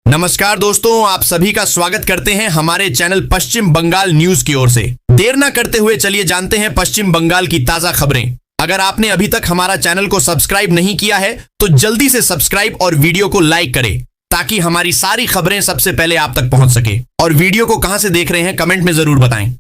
नमस्कार दोस्तों, आप सभी का स्वागत करते हैं हमारे चैनल पश्चिम बंगाल न्यूज की ओर से। देर ना करते हुए चलिए जानते हैं पश्चिम बंगाल की ताजा खबरें। अगर आपने अभी तक हमारा चैनल को सब्सक्राइब नहीं किया है तो जल्दी से सब्सक्राइब और वीडियो को लाइक करें ताकि हमारी सारी खबरें सबसे पहले आप तक पहुंच सके। और वीडियो को कहां से देख रहे हैं कमेंट में जरूर बताएं।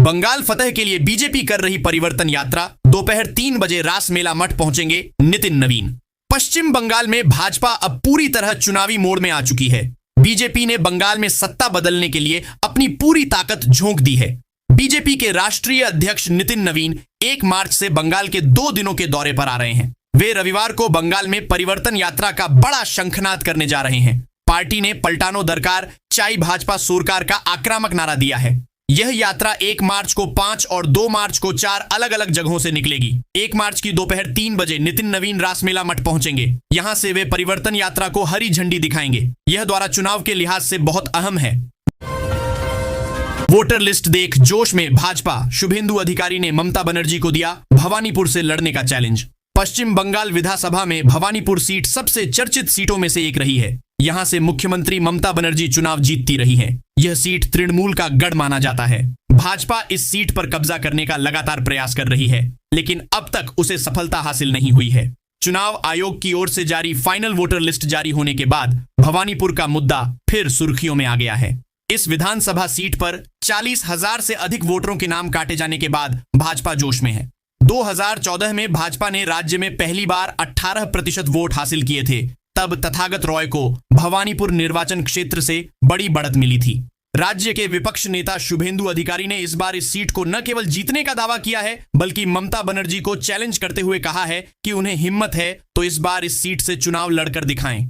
बंगाल फतह के लिए बीजेपी कर रही परिवर्तन यात्रा। दोपहर 3 बजे रास मेला मठ पहुंचेंगे नितिन नवीन। पश्चिम बंगाल में भाजपा अब पूरी तरह चुनावी मोड में आ चुकी है। बीजेपी ने बंगाल में सत्ता बदलने के लिए अपनी पूरी ताकत झोंक दी है। बीजेपी के राष्ट्रीय अध्यक्ष नितिन नवीन 1 मार्च से बंगाल के 2 दिनों के दौरे पर आ रहे हैं। वे रविवार को बंगाल में परिवर्तन यात्रा का बड़ा शंखनाद करने जा रहे हैं। पार्टी ने पलटानो दरकार, चाई भाजपा सोरकार का आक्रामक नारा दिया है। यह यात्रा 1 मार्च को 5 और 2 मार्च को 4 अलग अलग जगहों से निकलेगी। 1 मार्च की दोपहर 3 बजे नितिन नवीन रासमेला मठ पहुंचेंगे। यहां से वे परिवर्तन यात्रा को हरी झंडी दिखाएंगे। यह दौरा चुनाव के लिहाज से बहुत अहम है। वोटर लिस्ट देख जोश में भाजपा। शुभेंदु अधिकारी ने ममता बनर्जी को दिया भवानीपुर से लड़ने का चैलेंज। पश्चिम बंगाल विधानसभा में भवानीपुर सीट सबसे चर्चित सीटों में से एक रही है। यहां से मुख्यमंत्री ममता बनर्जी चुनाव जीतती रही हैं। यह सीट तृणमूल का गढ़ माना जाता है। भाजपा इस सीट पर कब्जा करने का लगातार प्रयास कर रही है, लेकिन अब तक उसे सफलता हासिल नहीं हुई है। चुनाव आयोग की ओर से जारी फाइनल वोटर लिस्ट जारी होने के बाद भवानीपुर का मुद्दा फिर सुर्खियों में आ गया है। इस विधानसभा सीट पर 40,000 से अधिक वोटरों के नाम काटे जाने के बाद भाजपा जोश में है। 2014 में भाजपा ने राज्य में पहली बार 18% वोट हासिल किए थे। तब तथागत रॉय को भवानीपुर निर्वाचन क्षेत्र से बड़ी बढ़त मिली थी। राज्य के विपक्ष नेता शुभेंदु अधिकारी ने इस बार इस सीट को न केवल जीतने का दावा किया है, बल्कि ममता बनर्जी को चैलेंज करते हुए कहा है कि उन्हें हिम्मत है तो इस बार इस सीट से चुनाव लड़कर दिखाएं।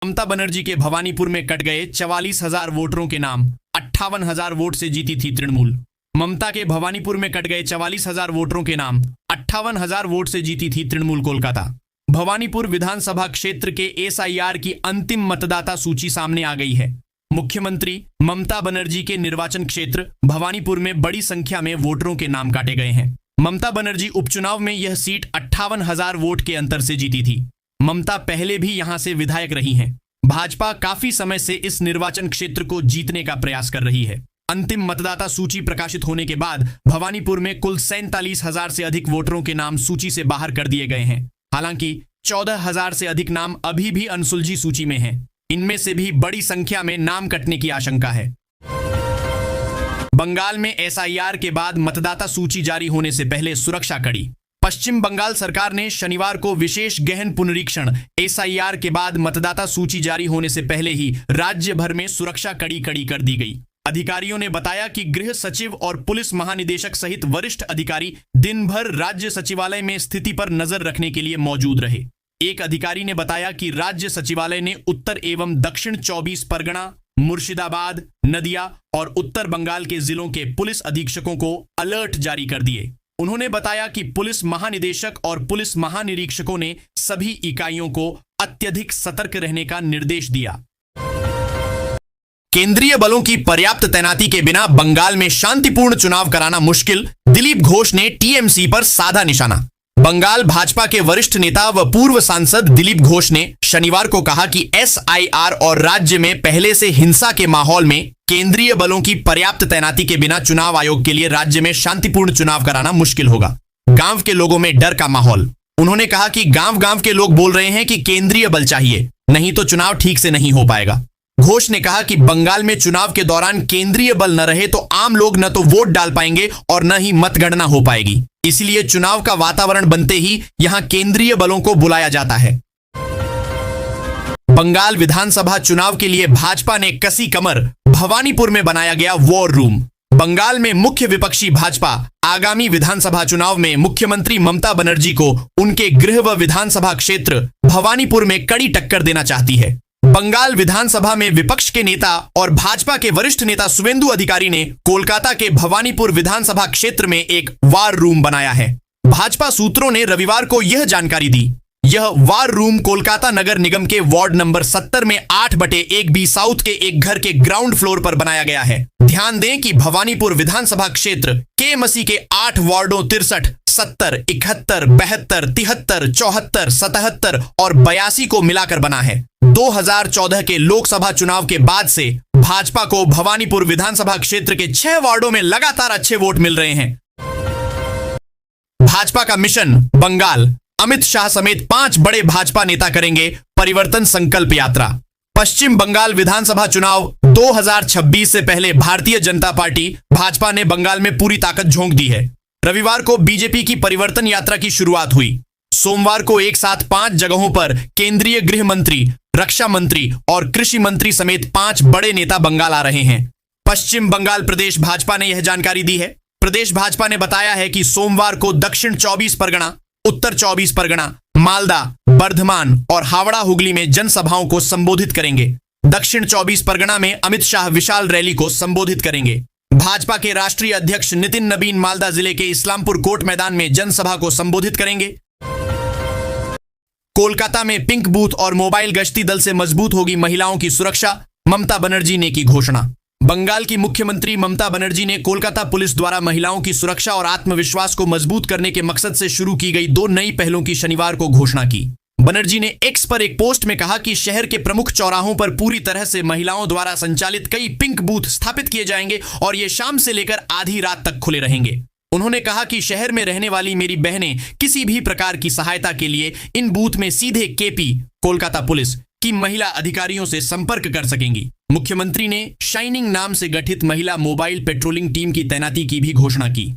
ममता बनर्जी के भवानीपुर में कट गए 44,000 वोटरों के नाम। 58,000 वोट से जीती थी तृणमूल। ममता के भवानीपुर में कट गए 44,000 वोटरों के नाम। 58,000 वोट से जीती थी तृणमूल कोलकाता। भवानीपुर विधानसभा क्षेत्र के एसआईआर की अंतिम मतदाता सूची सामने आ गई है। मुख्यमंत्री ममता बनर्जी के निर्वाचन क्षेत्र भवानीपुर में बड़ी संख्या में वोटरों के नाम काटे गए हैं। ममता बनर्जी उपचुनाव में यह सीट 58,000 वोट के अंतर से जीती थी। ममता पहले भी यहां से विधायक रही हैं। भाजपा काफी समय से इस निर्वाचन क्षेत्र को जीतने का प्रयास कर रही है। अंतिम मतदाता सूची प्रकाशित होने के बाद भवानीपुर में कुल 47,000 से अधिक वोटरों के नाम सूची से बाहर कर दिए गए हैं। हालांकि 14,000 से अधिक नाम अभी भी अनसुलझी सूची में हैं। इनमें से भी बड़ी संख्या में नाम कटने की आशंका है। बंगाल में एसआईआर के बाद मतदाता सूची जारी होने से पहले सुरक्षा कड़ी। पश्चिम बंगाल सरकार ने शनिवार को विशेष गहन पुनरीक्षण एसआईआर के बाद मतदाता सूची जारी होने से पहले ही राज्य भर में सुरक्षा कड़ी कर दी गई। अधिकारियों ने बताया कि गृह सचिव और पुलिस महानिदेशक सहित वरिष्ठ अधिकारी दिन भर राज्य सचिवालय में स्थिति पर नजर रखने के लिए मौजूद रहे। एक अधिकारी ने बताया कि राज्य सचिवालय ने उत्तर एवं दक्षिण 24 परगना, मुर्शिदाबाद, नदिया और उत्तर बंगाल के जिलों के पुलिस अधीक्षकों को अलर्ट जारी कर दिए। उन्होंने बताया कि पुलिस महानिदेशक और पुलिस महानिरीक्षकों ने सभी इकाइयों को अत्यधिक सतर्क रहने का निर्देश दिया। केंद्रीय बलों की पर्याप्त तैनाती के बिना बंगाल में शांतिपूर्ण चुनाव कराना मुश्किल। दिलीप घोष ने टीएमसी पर साधा निशाना। बंगाल भाजपा के वरिष्ठ नेता व पूर्व सांसद दिलीप घोष ने शनिवार को कहा कि एसआईआर और राज्य में पहले से हिंसा के माहौल में केंद्रीय बलों की पर्याप्त तैनाती के बिना चुनाव आयोग के लिए राज्य में शांतिपूर्ण चुनाव कराना मुश्किल होगा। गांव के लोगों में डर का माहौल। उन्होंने कहा कि गांव के लोग बोल रहे हैं कि केंद्रीय बल चाहिए, नहीं तो चुनाव ठीक से नहीं हो पाएगा। घोष ने कहा कि बंगाल में चुनाव के दौरान केंद्रीय बल न रहे तो आम लोग न तो वोट डाल पाएंगे और न ही मतगणना हो पाएगी। इसलिए चुनाव का वातावरण बनते ही यहां केंद्रीय बलों को बुलाया जाता है। बंगाल विधानसभा चुनाव के लिए भाजपा ने कसी कमर। भवानीपुर में बनाया गया वॉर रूम। बंगाल में मुख्य विपक्षी भाजपा आगामी विधानसभा चुनाव में मुख्यमंत्री ममता बनर्जी को उनके गृह व विधानसभा क्षेत्र भवानीपुर में कड़ी टक्कर देना चाहती है। बंगाल विधानसभा में विपक्ष के नेता और भाजपा के वरिष्ठ नेता शुभेंदु अधिकारी ने कोलकाता के भवानीपुर विधानसभा क्षेत्र में एक वार रूम बनाया है। भाजपा सूत्रों ने रविवार को यह जानकारी दी। यह वार रूम कोलकाता नगर निगम के वार्ड नंबर 70 में 8/1B साउथ के एक घर के ग्राउंड फ्लोर पर बनाया गया है। ध्यान दें कि भवानीपुर विधानसभा क्षेत्र KMC के 8 वार्डों 63, 70, 71, 72, 73, 74, 77 और 82 को मिलाकर बना है। 2014 के लोकसभा चुनाव के बाद से भाजपा को भवानीपुर विधानसभा क्षेत्र के 6 वार्डों में लगातार अच्छे वोट मिल रहे हैं। भाजपा का मिशन बंगाल, अमित शाह समेत 5 बड़े भाजपा नेता करेंगे परिवर्तन संकल्प यात्रा। पश्चिम बंगाल विधानसभा चुनाव 2026 से पहले भारतीय जनता पार्टी भाजपा ने बंगाल में पूरी ताकत झोंक दी है। रविवार को बीजेपी की परिवर्तन यात्रा की शुरुआत हुई। सोमवार को एक साथ 5 जगहों पर केंद्रीय गृह मंत्री, रक्षा मंत्री और कृषि मंत्री समेत 5 बड़े नेता बंगाल आ रहे हैं। पश्चिम बंगाल प्रदेश भाजपा ने यह जानकारी दी है। प्रदेश भाजपा ने बताया है कि सोमवार को दक्षिण 24 परगना, उत्तर 24 परगना, मालदा, बर्धमान और हावड़ा हुगली में जनसभाओं को संबोधित करेंगे। दक्षिण 24 परगना में अमित शाह विशाल रैली को संबोधित करेंगे। भाजपा के राष्ट्रीय अध्यक्ष नितिन नबीन मालदा जिले के इस्लामपुर कोर्ट मैदान में जनसभा को संबोधित करेंगे। कोलकाता में पिंक बूथ और मोबाइल गश्ती दल से मजबूत होगी महिलाओं की सुरक्षा, ममता बनर्जी ने की घोषणा। बंगाल की मुख्यमंत्री ममता बनर्जी ने कोलकाता पुलिस द्वारा महिलाओं की सुरक्षा और आत्मविश्वास को मजबूत करने के मकसद से शुरू की गई 2 नई पहलों की शनिवार को घोषणा की। बनर्जी ने एक्स पर एक पोस्ट में कहा कि शहर के प्रमुख चौराहों पर पूरी तरह से महिलाओं द्वारा संचालित कई पिंक बूथ स्थापित किए जाएंगे और ये शाम से लेकर आधी रात तक खुले रहेंगे। उन्होंने कहा कि शहर में रहने वाली मेरी बहनें किसी भी प्रकार की सहायता के लिए इन बूथ में सीधे KP कोलकाता पुलिस की महिला अधिकारियों से संपर्क कर सकेंगी। मुख्यमंत्री ने शाइनिंग नाम से गठित महिला मोबाइल पेट्रोलिंग टीम की तैनाती की भी घोषणा की।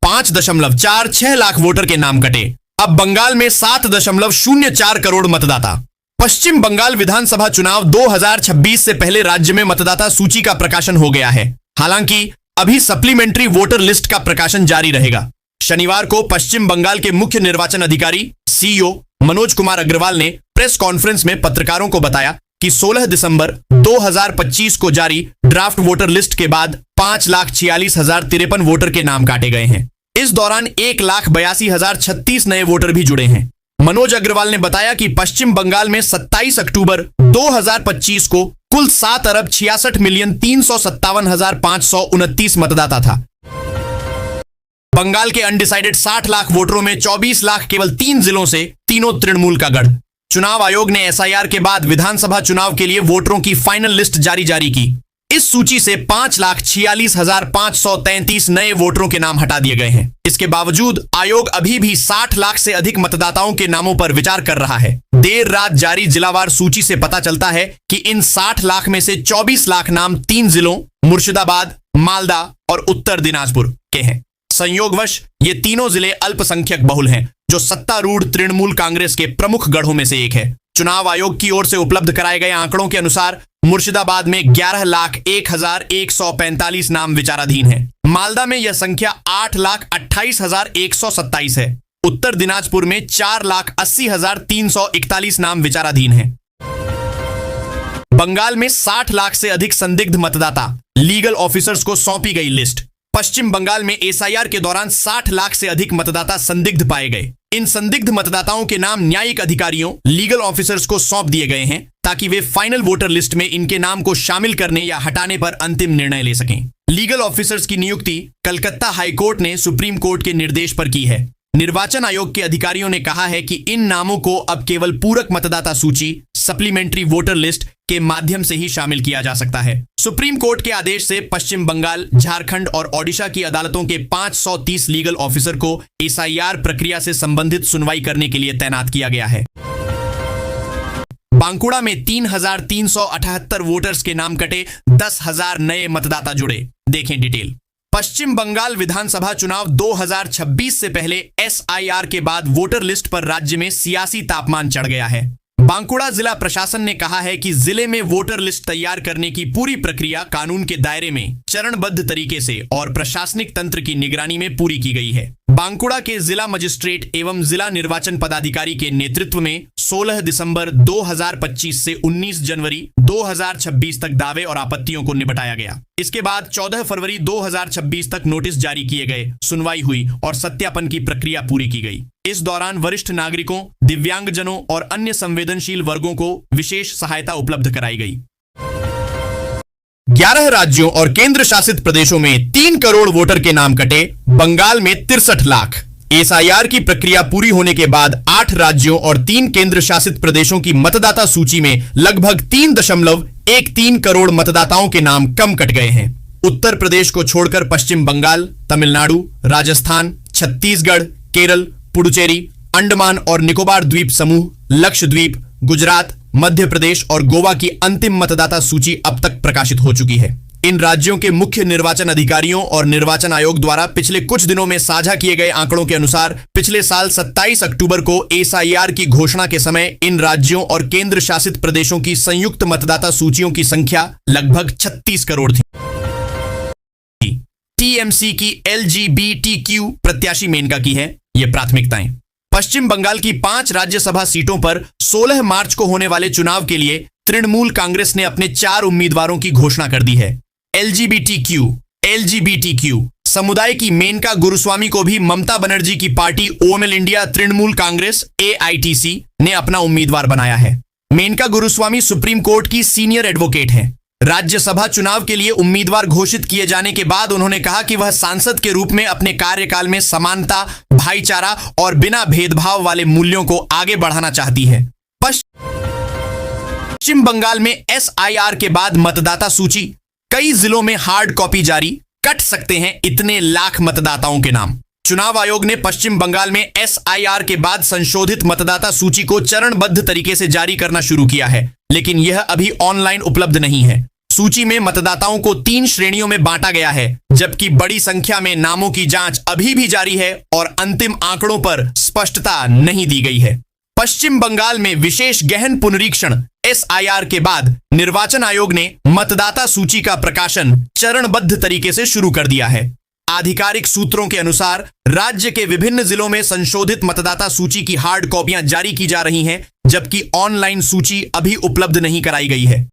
5.46 लाख वोटर के नाम कटे। अब बंगाल में 7.04 करोड़ मतदाता। पश्चिम बंगाल विधानसभा चुनाव 2026 से पहले राज्य में मतदाता सूची का प्रकाशन हो गया है। हालांकि अभी सप्लीमेंट्री वोटर लिस्ट का प्रकाशन जारी रहेगा। शनिवार को पश्चिम बंगाल के मुख्य निर्वाचन अधिकारी CEO मनोज कुमार अग्रवाल ने प्रेस कॉन्फ्रेंस में पत्रकारों को बताया कि 16 दिसंबर 2025 को जारी ड्राफ्ट वोटर लिस्ट के बाद 5,46,053 वोटर के नाम काटे गए हैं। इस दौरान 1,82,036 नए वोटर भी जुड़े हैं। मनोज अग्रवाल ने बताया कि पश्चिम बंगाल में 27 अक्टूबर 2025 को कुल 7,66,357,529 मतदाता था। बंगाल के अनडिसाइडेड 60 लाख वोटरों में 24 लाख केवल 3 जिलों से, तीनों तृणमूल का गढ़। चुनाव आयोग ने SIR के बाद विधानसभा चुनाव के लिए वोटरों की फाइनल लिस्ट जारी की। इस सूची से 5,46,533 नए वोटरों के नाम हटा दिए गए हैं। इसके बावजूद आयोग अभी भी 60 लाख से अधिक मतदाताओं के नामों पर विचार कर रहा है। देर रात जारी जिलावार सूची से पता चलता है कि इन 60 लाख में से 24 लाख नाम 3 जिलों मुर्शिदाबाद, मालदा और उत्तर दिनाजपुर के हैं। संयोगवश ये तीनों जिले अल्पसंख्यक बहुल हैं, जो सत्तारूढ़ तृणमूल कांग्रेस के प्रमुख गढ़ों में से एक है। चुनाव आयोग की ओर से उपलब्ध कराए गए आंकड़ों के अनुसार मुर्शिदाबाद में 11,01,145 नाम विचाराधीन है। मालदा में यह संख्या 8,28,127 है। उत्तर दिनाजपुर में 4,80,341 नाम विचाराधीन है। बंगाल में 60 लाख से अधिक संदिग्ध मतदाता, लीगल ऑफिसर्स को सौंपी गई लिस्ट। पश्चिम बंगाल में SIR के दौरान 60 लाख से अधिक मतदाता संदिग्ध पाए गए। इन संदिग्ध मतदाताओं के नाम न्यायिक अधिकारियों, लीगल ऑफिसर्स को सौंप दिए गए हैं ताकि वे फाइनल वोटर लिस्ट में इनके नाम को शामिल करने या हटाने पर अंतिम निर्णय ले सकें। लीगल ऑफिसर्स की नियुक्ति कलकत्ता हाईकोर्ट ने सुप्रीम कोर्ट के निर्देश पर की है। निर्वाचन आयोग के अधिकारियों ने कहा है कि इन नामों को अब केवल पूरक मतदाता सूची, सप्लीमेंट्री वोटर लिस्ट के माध्यम से ही शामिल किया जा सकता है। सुप्रीम कोर्ट के आदेश से पश्चिम बंगाल, झारखंड और ओडिशा की अदालतों के 530 लीगल ऑफिसर को SIR प्रक्रिया से संबंधित सुनवाई करने के लिए तैनात किया गया है। बांकुड़ा में 3,378 वोटर्स के नाम कटे, 10,000 नए मतदाता जुड़े। देखें डिटेल। पश्चिम बंगाल विधानसभा चुनाव 2026 से पहले SIR के बाद वोटर लिस्ट पर राज्य में सियासी तापमान चढ़ गया है। बांकुड़ा जिला प्रशासन ने कहा है कि जिले में वोटर लिस्ट तैयार करने की पूरी प्रक्रिया कानून के दायरे में चरणबद्ध तरीके से और प्रशासनिक तंत्र की निगरानी में पूरी की गई है। बांकुड़ा के जिला मजिस्ट्रेट एवं जिला निर्वाचन पदाधिकारी के नेतृत्व में 16 दिसंबर 2025 से 19 जनवरी 2026 तक दावे और आपत्तियों को निपटाया गया। इसके बाद 14 फरवरी 2026 तक नोटिस जारी किए गए, सुनवाई हुई और सत्यापन की प्रक्रिया पूरी की गई। इस दौरान वरिष्ठ नागरिकों, दिव्यांगजनों और अन्य संवेदनशील वर्गों को विशेष सहायता उपलब्ध कराई गई। 11 राज्यों और केंद्र शासित प्रदेशों में 3 करोड़ वोटर के नाम कटे, बंगाल में 63 लाख। एसआईआर की प्रक्रिया पूरी होने के बाद 8 राज्यों और 3 केंद्र शासित प्रदेशों की मतदाता सूची में लगभग 3.13 करोड़ मतदाताओं के नाम कम कट गए हैं। उत्तर प्रदेश को छोड़कर पश्चिम बंगाल, तमिलनाडु, राजस्थान, छत्तीसगढ़, केरल, पुडुचेरी, अंडमान और निकोबार द्वीप समूह, लक्षद्वीप, गुजरात, मध्य प्रदेश और गोवा की अंतिम मतदाता सूची अब तक प्रकाशित हो चुकी है। इन राज्यों के मुख्य निर्वाचन अधिकारियों और निर्वाचन आयोग द्वारा पिछले कुछ दिनों में साझा किए गए आंकड़ों के अनुसार पिछले साल 27 अक्टूबर को एसआईआर की घोषणा के समय इन राज्यों और केंद्र शासित प्रदेशों की संयुक्त मतदाता सूचियों की संख्या लगभग 36 करोड़ थी। टीएमसी की एलजीबीटीक्यू प्रत्याशी मेनका की है ये प्राथमिकताएं। पश्चिम बंगाल की 5 राज्यसभा सीटों पर 16 मार्च को होने वाले चुनाव के लिए तृणमूल कांग्रेस ने अपने 4 उम्मीदवारों की घोषणा कर दी है। एलजीबीटीक्यू समुदाय की मेनका गुरुस्वामी को भी ममता बनर्जी की party OML India Trinamool Congress AITC ने अपना उम्मीदवार बनाया है। मेनका गुरुस्वामी सुप्रीम कोर्ट की सीनियर एडवोकेट हैं। राज्यसभा चुनाव के लिए उम्मीदवार घोषित किए जाने के बाद उन्होंने कहा कि वह सांसद के रूप में अपने कार्यकाल में समानता, भाईचारा और बिना भेदभाव वाले मूल्यों को आगे बढ़ाना चाहती है। पश्चिम बंगाल में एसआईआर के बाद मतदाता सूची, कई जिलों में हार्ड कॉपी जारी, कट सकते हैं इतने लाख मतदाताओं के नाम। चुनाव आयोग ने पश्चिम बंगाल में एसआईआर के बाद संशोधित मतदाता सूची को चरणबद्ध तरीके से जारी करना शुरू किया है, लेकिन यह अभी ऑनलाइन उपलब्ध नहीं है। सूची में मतदाताओं को 3 श्रेणियों में बांटा गया है, जबकि बड़ी संख्या में नामों की जांच अभी भी जारी है और अंतिम आंकड़ों पर स्पष्टता नहीं दी गई है। पश्चिम बंगाल में विशेष गहन पुनरीक्षण एसआईआर के बाद निर्वाचन आयोग ने मतदाता सूची का प्रकाशन चरणबद्ध तरीके से शुरू कर दिया है। आधिकारिक सूत्रों के अनुसार राज्य के विभिन्न जिलों में संशोधित मतदाता सूची की हार्ड कॉपियां जारी की जा रही हैं, जबकि ऑनलाइन सूची अभी उपलब्ध नहीं कराई गई है।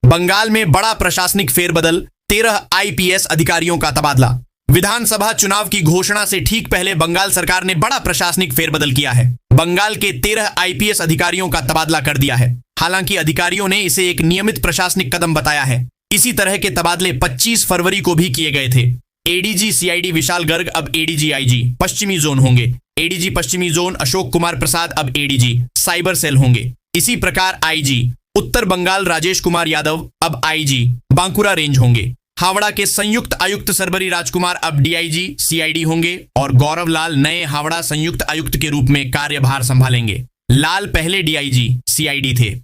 बंगाल में बड़ा प्रशासनिक फेरबदल, 13 आईपीएस अधिकारियों का तबादला। विधानसभा चुनाव की घोषणा से ठीक पहले बंगाल सरकार ने बड़ा प्रशासनिक फेरबदल किया है। बंगाल के 13 आईपीएस अधिकारियों का तबादला कर दिया है। हालांकि अधिकारियों ने इसे एक नियमित प्रशासनिक कदम बताया है। इसी तरह के तबादले 25 फरवरी को भी किए गए थे। एडीजी सीआईडी विशाल गर्ग अब एडीजी आईजी पश्चिमी जोन होंगे। एडीजी पश्चिमी जोन अशोक कुमार प्रसाद अब एडीजी साइबर सेल होंगे। इसी प्रकार आईजी उत्तर बंगाल राजेश कुमार यादव अब आईजी बांकुरा रेंज होंगे। हावड़ा के संयुक्त आयुक्त सरबरी राजकुमार अब डीआईजी सीआईडी होंगे और गौरव लाल नए हावड़ा संयुक्त आयुक्त के रूप में कार्यभार संभालेंगे। लाल पहले डीआईजी सीआईडी थे।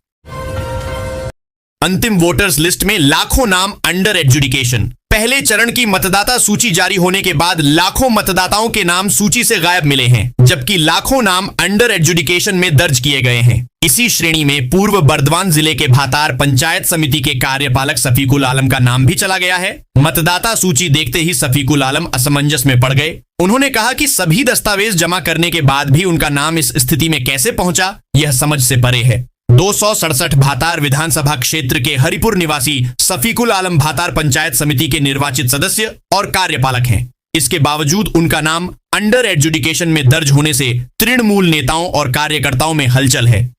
अंतिम वोटर्स लिस्ट में लाखों नाम अंडर एडजुडिकेशन। पहले चरण की मतदाता सूची जारी होने के बाद लाखों मतदाताओं के नाम सूची से गायब मिले हैं, जबकि लाखों नाम अंडर एडजुडिकेशन में दर्ज किए गए हैं। इसी श्रेणी में पूर्व बर्दवान जिले के भातार पंचायत समिति के कार्यपालक सफीकुल आलम का नाम भी चला गया है। मतदाता सूची देखते ही सफीकुल आलम असमंजस में पड़ गए। उन्होंने कहा कि सभी दस्तावेज जमा करने के बाद भी उनका नाम इस स्थिति में कैसे पहुंचा, यह समझ से परे है। 267 भातार विधानसभा क्षेत्र के हरिपुर निवासी सफीकुल आलम भातार पंचायत समिति के निर्वाचित सदस्य और कार्यपालक हैं। इसके बावजूद उनका नाम अंडर एडजुडिकेशन में दर्ज होने से तृणमूल नेताओं और कार्यकर्ताओं में हलचल है।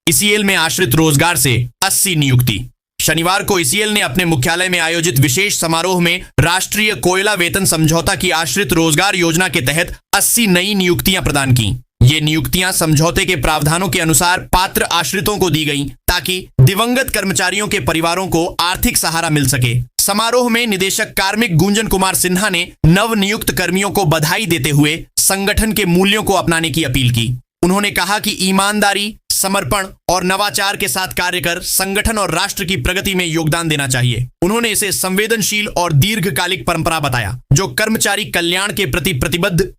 ईसीएल में आश्रित रोजगार से 80 नियुक्ति। शनिवार को ईसीएल ने अपने मुख्यालय में आयोजित विशेष समारोह में राष्ट्रीय कोयला वेतन समझौता की आश्रित रोजगार योजना के तहत 80 नई नियुक्तियां प्रदान की। ये नियुक्तियां समझौते के प्रावधानों के अनुसार पात्र आश्रितों को दी गई ताकि दिवंगत कर्मचारियों के परिवारों को आर्थिक सहारा मिल सके। समारोह में निदेशक कार्मिक गुंजन कुमार सिन्हा ने नव नियुक्त कर्मियों को बधाई देते हुए संगठन के मूल्यों को अपनाने की अपील की। उन्होंने कहा कि ईमानदारी, समर्पण और नवाचार के साथ कार्य कर संगठन और राष्ट्र की प्रगति में योगदान देना चाहिए। उन्होंने इसे संवेदनशील और दीर्घकालिक परंपरा बताया, जो कर्मचारी कल्याण के प्रति प्रतिबद्ध